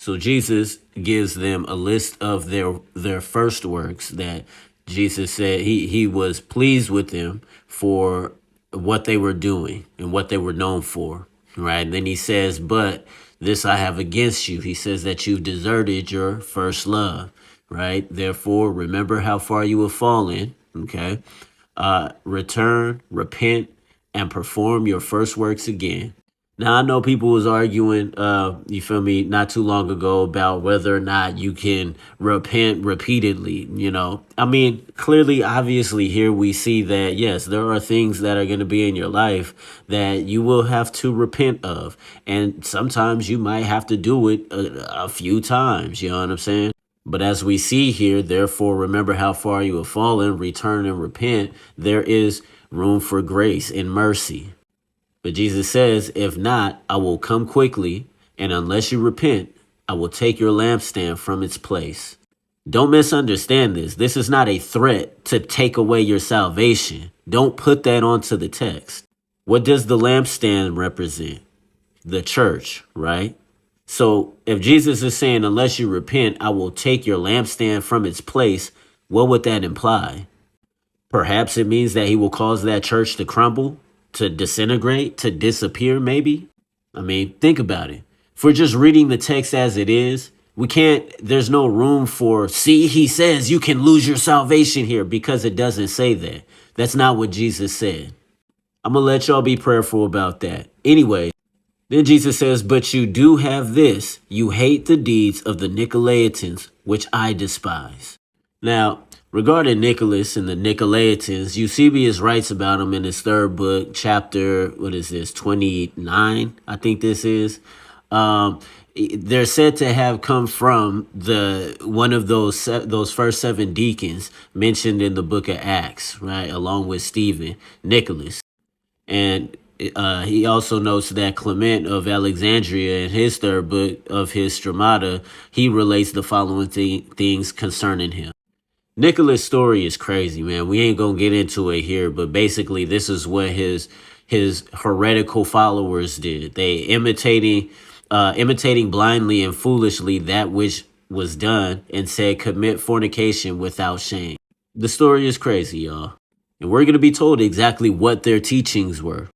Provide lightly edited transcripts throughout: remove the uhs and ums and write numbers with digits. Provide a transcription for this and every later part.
So Jesus gives them a list of their first works that Jesus said he was pleased with them for what they were doing and what they were known for, right? And then he says, but this I have against you. He says that you've deserted your first love, right? Therefore, remember how far you have fallen, okay? Return, repent, and perform your first works again. Now I know people was arguing, you feel me, not too long ago about whether or not you can repent repeatedly. I mean, clearly, obviously, here we see that yes, there are things that are going to be in your life that you will have to repent of, and sometimes you might have to do it a few times. You know what I'm saying? But as we see here, therefore, remember how far you have fallen, return and repent. There is room for grace and mercy. But Jesus says, if not, I will come quickly, and unless you repent, I will take your lampstand from its place. Don't misunderstand this. This is not a threat to take away your salvation. Don't put that onto the text. What does the lampstand represent? The church, right? So if Jesus is saying, unless you repent, I will take your lampstand from its place, what would that imply? Perhaps it means that he will cause that church to crumble, to disintegrate, to disappear, maybe. I mean, think about it. If we're just reading the text as it is, there's no room for, see, he says you can lose your salvation here, because it doesn't say that. That's not what Jesus said. I'm going to let y'all be prayerful about that. Anyway, then Jesus says, but you do have this. You hate the deeds of the Nicolaitans, which I despise. Now, regarding Nicholas and the Nicolaitans, Eusebius writes about them in his third book, chapter, 29, I think this is. They're said to have come from one of those first seven deacons mentioned in the book of Acts, right, along with Stephen, Nicholas. And he also notes that Clement of Alexandria, in his third book of his Stramata, he relates the following things concerning him. Nicholas' story is crazy, man. We ain't gonna get into it here, but basically this is what his heretical followers did. They imitating blindly and foolishly that which was done, and said, commit fornication without shame. The story is crazy, y'all. And we're gonna be told exactly what their teachings were.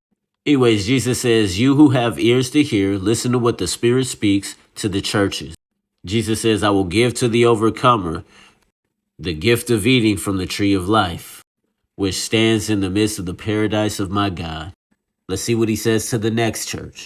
Anyways, Jesus says, you who have ears to hear, listen to what the Spirit speaks to the churches. Jesus says, I will give to the overcomer the gift of eating from the tree of life, which stands in the midst of the paradise of my God. Let's see what he says to the next church.